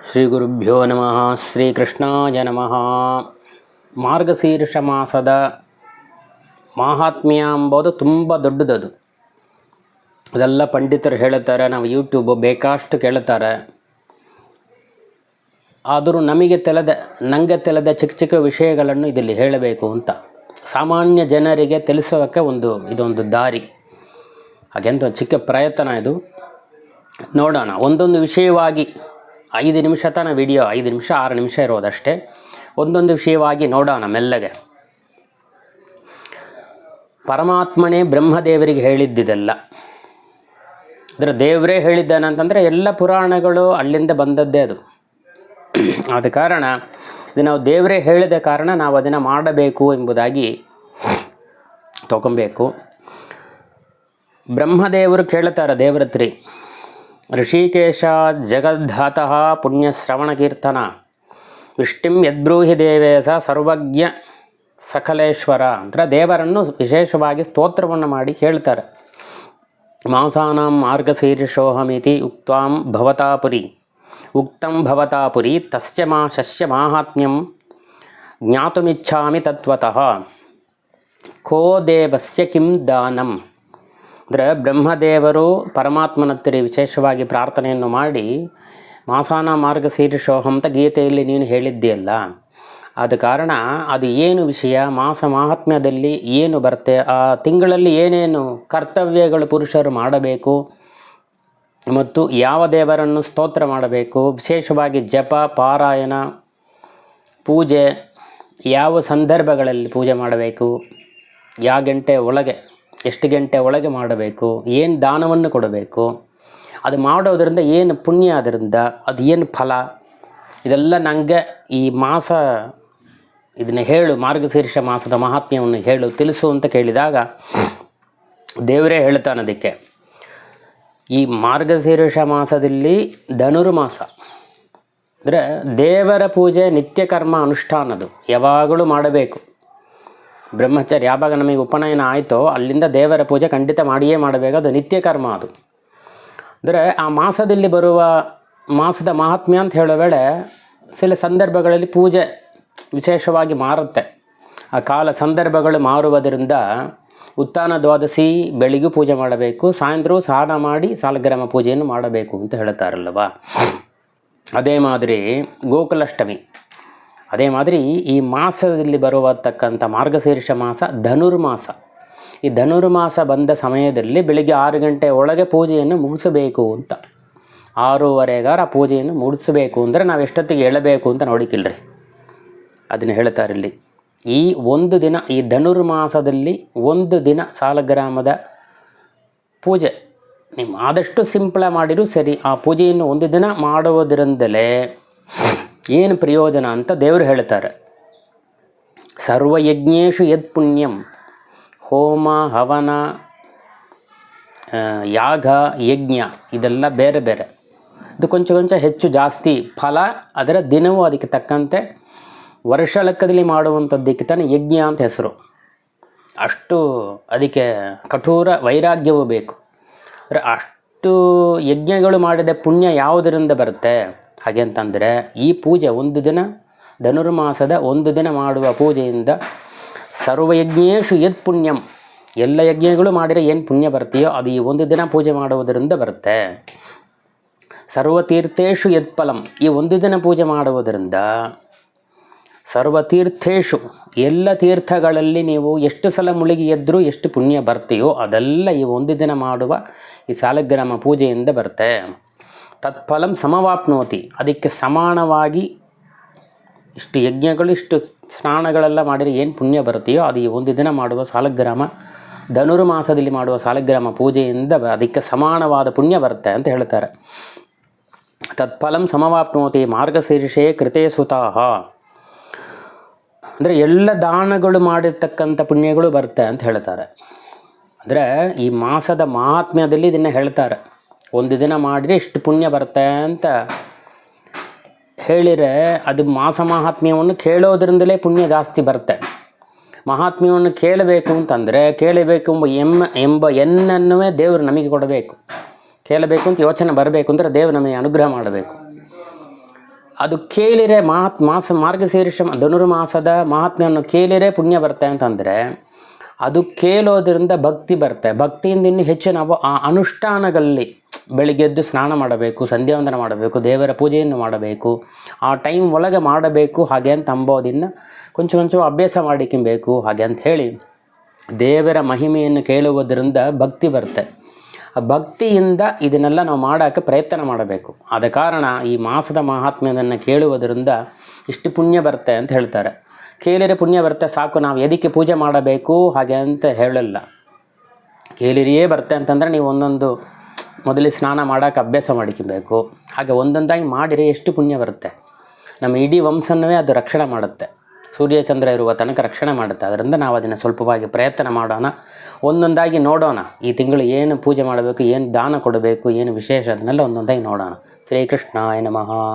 ಶ್ರೀ ಗುರುಭ್ಯೋ ನಮಃ. ಶ್ರೀಕೃಷ್ಣಾಯ ನಮಃ. ಮಾರ್ಗಶೀರ್ಷ ಮಾಸದ ಮಾಹಾತ್ಮ್ಯ ಎಂಬುದು ತುಂಬ ದೊಡ್ಡದದು. ಅದೆಲ್ಲ ಪಂಡಿತರು ಹೇಳುತ್ತಾರೆ, ನಾವು ಯೂಟ್ಯೂಬ್ ಬೇಕಷ್ಟು ಕೇಳುತ್ತಾರೆ. ಆದರೂ ನನಗೆ ತಿಳಿದ ಚಿಕ್ಕ ಚಿಕ್ಕ ವಿಷಯಗಳನ್ನು ಇದರಲ್ಲಿ ಹೇಳಬೇಕು ಅಂತ ಸಾಮಾನ್ಯ ಜನರಿಗೆ ತಿಳಿಸೋಕ್ಕೆ ಇದೊಂದು ದಾರಿ. ಹಾಗೆಂತ ಒಂದು ಚಿಕ್ಕ ಪ್ರಯತ್ನ ಇದು. ನೋಡೋಣ, ಒಂದೊಂದು ವಿಷಯವಾಗಿ 5 ನಿಮಿಷ ತನ ವಿಡಿಯೋ, 5 ನಿಮಿಷ 6 ನಿಮಿಷ ಇರೋದಷ್ಟೇ. ಒಂದೊಂದು ವಿಷಯವಾಗಿ ನೋಡೋಣ ಮೆಲ್ಲಗೆ. ಪರಮಾತ್ಮನೇ ಬ್ರಹ್ಮದೇವರಿಗೆ ಹೇಳಿದ್ದಿದೆಲ್ಲ. ಅಂದರೆ ದೇವರೇ ಹೇಳಿದ್ದಾನಂತಂದರೆ ಎಲ್ಲ ಪುರಾಣಗಳು ಅಲ್ಲಿಂದ ಬಂದದ್ದೇ ಅದು. ಆದ ಕಾರಣ ಇದು ನಾವು ದೇವರೇ ಹೇಳಿದ ಕಾರಣ ನಾವು ಅದನ್ನು ಮಾಡಬೇಕು ಎಂಬುದಾಗಿ ತಗೊಬೇಕು. ಬ್ರಹ್ಮದೇವರು ಕೇಳುತ್ತಾರೆ ದೇವರತ್ರಿ, ಋಷಿಕೇಶ ಜಗದ್ಧಾತಃ ಪುಣ್ಯಶ್ರವಣ ಕೀರ್ತನ ವೃಷ್ಟಿಂ ಯದ್ಬ್ರೂಹಿ ದೇವೇಶ ಸರ್ವಜ್ಞ ಸಕಲೇಶ್ವರ ಅಂದರೆ ದೇವರನ್ನು ವಿಶೇಷವಾಗಿ ಸ್ತೋತ್ರವನ್ನು ಮಾಡಿ ಕೇಳ್ತಾರೆ. ಮಾಸಾನಾಂ ಮಾರ್ಗಶೀರ್ಷೋಹಮಿತಿ ಉಕ್ತಂ ಭವತಾಪುರಿ ತಸ್ಯ ಮಾಸಸ್ಯ ಮಾಹಾತ್ಮ್ಯಂ ಜ್ಞಾತುಮಿಚ್ಛಾಮಿ ತತ್ವತಃ ಕೋ ದೇವಸ್ಯ ಕಿಂ ದಾನಂ. ಅಂದರೆ ಬ್ರಹ್ಮದೇವರು ಪರಮಾತ್ಮನತ್ತಿರಿ ವಿಶೇಷವಾಗಿ ಪ್ರಾರ್ಥನೆಯನ್ನು ಮಾಡಿ, ಮಾಸಾನ ಮಾರ್ಗಶೀರ್ಷೋಹಂ ಅಂತ ಗೀತೆಯಲ್ಲಿ ನೀನು ಹೇಳಿದ್ದೀಯಲ್ಲ, ಆದ ಕಾರಣ ಅದು ಏನು ವಿಷಯ, ಮಾಸ ಮಾಹಾತ್ಮ್ಯದಲ್ಲಿ ಏನು ಬರುತ್ತೆ, ಆ ತಿಂಗಳಲ್ಲಿ ಏನೇನು ಕರ್ತವ್ಯಗಳು ಪುರುಷರು ಮಾಡಬೇಕು ಮತ್ತು ಯಾವ ದೇವರನ್ನು ಸ್ತೋತ್ರ ಮಾಡಬೇಕು, ವಿಶೇಷವಾಗಿ ಜಪ ಪಾರಾಯಣ ಪೂಜೆ ಯಾವ ಸಂದರ್ಭಗಳಲ್ಲಿ ಪೂಜೆ ಮಾಡಬೇಕು, ಯಾವ ಗಂಟೆ ಒಳಗೆ ಎಷ್ಟು ಗಂಟೆ ಒಳಗೆ ಮಾಡಬೇಕು, ಏನು ದಾನವನ್ನು ಕೊಡಬೇಕು, ಅದು ಮಾಡೋದರಿಂದ ಏನು ಪುಣ್ಯ, ಅದರಿಂದ ಅದು ಏನು ಫಲ, ಇದೆಲ್ಲ ನನಗೆ ಈ ಮಾಸ ಇದನ್ನು ಹೇಳು, ಮಾರ್ಗಶೀರ್ಷ ಮಾಸದ ಮಹಾತ್ಮ್ಯವನ್ನು ಹೇಳು, ತಿಳಿಸು ಅಂತ ಕೇಳಿದಾಗ ದೇವರೇ ಹೇಳ್ತಾನೆ ಅದಕ್ಕೆ. ಈ ಮಾರ್ಗಶೀರ್ಷ ಮಾಸದಲ್ಲಿ ಧನುರ್ಮಾಸ ಅಂದರೆ ದೇವರ ಪೂಜೆ ನಿತ್ಯ ಕರ್ಮ ಅನುಷ್ಠಾನದು ಯಾವಾಗಲೂ ಮಾಡಬೇಕು. ಬ್ರಹ್ಮಚರ್ಯ ಯಾವಾಗ ನಮಗೆ ಉಪನಯನ ಆಯಿತೋ ಅಲ್ಲಿಂದ ದೇವರ ಪೂಜೆ ಖಂಡಿತ ಮಾಡಿಯೇ ಮಾಡಬೇಕು, ಅದು ನಿತ್ಯ ಕರ್ಮ ಅದು. ಅಂದರೆ ಆ ಮಾಸದಲ್ಲಿ ಬರುವ ಮಾಸದ ಮಹಾತ್ಮ್ಯ ಅಂತ ಹೇಳೋ ವೇಳೆ ಸಿಲ ಸಂದರ್ಭಗಳಲ್ಲಿ ಪೂಜೆ ವಿಶೇಷವಾಗಿ ಮಾರುತ್ತೆ. ಆ ಕಾಲ ಸಂದರ್ಭಗಳು ಮಾರುವುದರಿಂದ ಉತ್ಥಾನ ದ್ವಾದಶಿ ಬೆಳಿಗ್ಗೆ ಪೂಜೆ ಮಾಡಬೇಕು, ಸಾಯಂಕಾಲ ಸ್ನಾನ ಮಾಡಿ ಸಾಲಗ್ರಾಮ ಪೂಜೆಯನ್ನು ಮಾಡಬೇಕು ಅಂತ ಹೇಳ್ತಾರಲ್ಲವ. ಅದೇ ಮಾದರಿ ಗೋಕುಲಾಷ್ಟಮಿ, ಅದೇ ಮಾದರಿ ಈ ಮಾಸದಲ್ಲಿ ಬರುವತಕ್ಕಂಥ ಮಾರ್ಗಶೀರ್ಷ ಮಾಸ ಧನುರ್ಮಾಸ. ಈ ಧನುರ್ಮಾಸ ಬಂದ ಸಮಯದಲ್ಲಿ ಬೆಳಿಗ್ಗೆ 6 ಗಂಟೆ ಒಳಗೆ ಪೂಜೆಯನ್ನು ಮುಗಿಸಬೇಕು ಅಂತ, 6:15 ಆ ಪೂಜೆಯನ್ನು ಮುಗಿಸಬೇಕು ಅಂದರೆ ನಾವು ಎಷ್ಟೊತ್ತಿಗೆ ಹೇಳಬೇಕು ಅಂತ ನೋಡಿಕಿಲ್ರಿ, ಅದನ್ನು ಹೇಳ್ತಾರೆ ಇಲ್ಲಿ. ಈ ಒಂದು ದಿನ, ಈ ಧನುರ್ಮಾಸದಲ್ಲಿ ಒಂದು ದಿನ ಸಾಲಗ್ರಾಮದ ಪೂಜೆ ನೀವು ಆದಷ್ಟು ಸಿಂಪಳ ಮಾಡಿರೂ ಸರಿ, ಆ ಪೂಜೆಯನ್ನು ಒಂದು ದಿನ ಮಾಡುವುದರಿಂದಲೇ ಏನು ಪ್ರಯೋಜನ ಅಂತ ದೇವರು ಹೇಳ್ತಾರೆ. ಸರ್ವಯಜ್ಞೇಶು ಯತ್ ಪುಣ್ಯಂ, ಹೋಮ ಹವನ ಯಾಗ ಯಜ್ಞ ಇದೆಲ್ಲ ಬೇರೆ ಬೇರೆ, ಇದು ಕೊಂಚ ಹೆಚ್ಚು ಜಾಸ್ತಿ ಫಲ, ಅದರ ದಿನವೂ ಅದಕ್ಕೆ ತಕ್ಕಂತೆ ವರ್ಷ ಲೆಕ್ಕದಲ್ಲಿ ಮಾಡುವಂಥದ್ದಕ್ಕೆ ತಾನೇ ಯಜ್ಞ ಅಂತ ಹೆಸರು. ಅಷ್ಟು ಅದಕ್ಕೆ ಕಠೋರ ವೈರಾಗ್ಯವೂ ಬೇಕು. ಅಂದರೆ ಅಷ್ಟು ಯಜ್ಞಗಳು ಮಾಡಿದ ಪುಣ್ಯ ಯಾವುದರಿಂದ ಬರುತ್ತೆ ಹಾಗೆ ಅಂತಂದರೆ ಈ ಪೂಜೆ ಒಂದು ದಿನ, ಧನುರ್ಮಾಸದ ಒಂದು ದಿನ ಮಾಡುವ ಪೂಜೆಯಿಂದ ಸರ್ವಯಜ್ಞೇಶು ಯತ್ ಪುಣ್ಯಂ, ಎಲ್ಲ ಯಜ್ಞಗಳು ಮಾಡಿದರೆ ಏನು ಪುಣ್ಯ ಬರ್ತೀಯೋ ಅದು ಈ ಒಂದು ದಿನ ಪೂಜೆ ಮಾಡುವುದರಿಂದ ಬರುತ್ತೆ. ಸರ್ವತೀರ್ಥೇಶು ಯತ್ ಫಲಂ, ಈ ಒಂದು ದಿನ ಪೂಜೆ ಮಾಡುವುದರಿಂದ ಸರ್ವತೀರ್ಥೇಶು, ಎಲ್ಲ ತೀರ್ಥಗಳಲ್ಲಿ ನೀವು ಎಷ್ಟು ಸಲ ಮುಳುಗಿ ಎದ್ದರೂ ಎಷ್ಟು ಪುಣ್ಯ ಬರ್ತೀಯೋ ಅದೆಲ್ಲ ಈ ಒಂದು ದಿನ ಮಾಡುವ ಈ ಸಾಲಗ್ರಾಮ ಪೂಜೆಯಿಂದ ಬರುತ್ತೆ. ತತ್ಫಲಂ ಸಮವಾಪ್ನೋತಿ, ಅದಕ್ಕೆ ಸಮಾನವಾಗಿ ಇಷ್ಟು ಯಜ್ಞಗಳು ಇಷ್ಟು ಸ್ನಾನಗಳೆಲ್ಲ ಮಾಡಿದರೆ ಏನು ಪುಣ್ಯ ಬರುತ್ತೆಯೋ ಅದು ಈ ಒಂದು ದಿನ ಮಾಡುವ ಸಾಲಗ್ರಾಮ, ಧನುರ್ಮಾಸದಲ್ಲಿ ಮಾಡುವ ಸಾಲಗ್ರಾಮ ಪೂಜೆಯಿಂದ ಅದಕ್ಕೆ ಸಮಾನವಾದ ಪುಣ್ಯ ಬರುತ್ತೆ ಅಂತ ಹೇಳ್ತಾರೆ. ತತ್ಫಲಂ ಸಮವಾಪ್ನೋತಿ ಮಾರ್ಗಶೀರ್ಷೇ ಕೃತೇ ಸುತಾಹ, ಅಂದರೆ ಎಲ್ಲ ದಾನಗಳು ಮಾಡಿರ್ತಕ್ಕಂಥ ಪುಣ್ಯಗಳು ಬರುತ್ತೆ ಅಂತ ಹೇಳ್ತಾರೆ. ಅಂದರೆ ಈ ಮಾಸದ ಮಹಾತ್ಮ್ಯದಲ್ಲಿ ಇದನ್ನು ಹೇಳ್ತಾರೆ, ಒಂದು ದಿನ ಮಾಡಿದರೆ ಇಷ್ಟು ಪುಣ್ಯ ಬರುತ್ತೆ ಅಂತ ಹೇಳಿದರೆ ಅದು ಮಾಸ ಮಹಾತ್ಮ್ಯವನ್ನು ಕೇಳೋದ್ರಿಂದಲೇ ಪುಣ್ಯ ಜಾಸ್ತಿ ಬರುತ್ತೆ. ಮಹಾತ್ಮ್ಯವನ್ನು ಕೇಳಬೇಕು ಅಂತಂದರೆ ಕೇಳಬೇಕು ಎಂಬ ಎನ್ನನ್ನುವೇ ದೇವರು ನಮಗೆ ಕೊಡಬೇಕು. ಕೇಳಬೇಕು ಅಂತ ಯೋಚನೆ ಬರಬೇಕು ಅಂದರೆ ದೇವರು ನಮಗೆ ಅನುಗ್ರಹ ಮಾಡಬೇಕು. ಅದು ಕೇಳಿರೆ ಮಾರ್ಗಶೀರ್ಷ ಧನುರ್ಮಾಸದ ಮಹಾತ್ಮೆಯನ್ನು ಕೇಳಿರೆ ಪುಣ್ಯ ಬರುತ್ತೆ ಅಂತಂದರೆ ಅದು ಕೇಳೋದ್ರಿಂದ ಭಕ್ತಿ ಬರುತ್ತೆ. ಭಕ್ತಿಯಿಂದ ಇನ್ನೂ ಹೆಚ್ಚು ನಾವು ಆ ಅನುಷ್ಠಾನಗಳಲ್ಲಿ ಬೆಳಿಗ್ಗೆದ್ದು ಸ್ನಾನ ಮಾಡಬೇಕು, ಸಂಧ್ಯಾವಂದನ ಮಾಡಬೇಕು, ದೇವರ ಪೂಜೆಯನ್ನು ಮಾಡಬೇಕು, ಆ ಟೈಮ್ ಒಳಗೆ ಮಾಡಬೇಕು ಹಾಗೆ ಅಂತ ಅಂಬೋದಿನ್ನು ಕೊಂಚ ಅಭ್ಯಾಸ ಮಾಡಿಕೊಬೇಕು ಹಾಗೆ ಅಂತ ಹೇಳಿ ದೇವರ ಮಹಿಮೆಯನ್ನು ಕೇಳುವುದರಿಂದ ಭಕ್ತಿ ಬರುತ್ತೆ. ಆ ಭಕ್ತಿಯಿಂದ ಇದನ್ನೆಲ್ಲ ನಾವು ಮಾಡೋಕ್ಕೆ ಪ್ರಯತ್ನ ಮಾಡಬೇಕು. ಆದ ಕಾರಣ ಈ ಮಾಸದ ಮಹಾತ್ಮ್ಯವನ್ನು ಕೇಳುವುದರಿಂದ ಇಷ್ಟು ಪುಣ್ಯ ಬರುತ್ತೆ ಅಂತ ಹೇಳ್ತಾರೆ. ಕೇಳಿದರೆ ಪುಣ್ಯ ಬರುತ್ತೆ ಸಾಕು, ನಾವು ಎದಕ್ಕೆ ಪೂಜೆ ಮಾಡಬೇಕು ಹಾಗೆ ಅಂತ ಹೇಳಲ್ಲ. ಕೇಳಿರಿಯೇ ಬರುತ್ತೆ ಅಂತಂದರೆ ನೀವು ಒಂದೊಂದು ಮೊದಲೇ ಸ್ನಾನ ಮಾಡೋಕ್ಕೆ ಅಭ್ಯಾಸ ಮಾಡಿಕೊಬೇಕು. ಹಾಗೆ ಒಂದೊಂದಾಗಿ ಮಾಡಿರಿ ಎಷ್ಟು ಪುಣ್ಯ ಬರುತ್ತೆ. ನಮ್ಮ ಇಡೀ ವಂಶವೇ ಅದು ರಕ್ಷಣೆ ಮಾಡುತ್ತೆ. ಸೂರ್ಯ ಚಂದ್ರ ಇರುವ ತನಕ ರಕ್ಷಣೆ ಮಾಡುತ್ತೆ. ಅದರಿಂದ ನಾವು ಅದನ್ನು ಸ್ವಲ್ಪವಾಗಿ ಪ್ರಯತ್ನ ಮಾಡೋಣ, ಒಂದೊಂದಾಗಿ ನೋಡೋಣ. ಈ ತಿಂಗಳು ಏನು ಪೂಜೆ ಮಾಡಬೇಕು, ಏನು ದಾನ ಕೊಡಬೇಕು, ಏನು ವಿಶೇಷ ಅದನ್ನೆಲ್ಲ ಒಂದೊಂದಾಗಿ ನೋಡೋಣ. ಶ್ರೀಕೃಷ್ಣಾಯ ನಮಃ.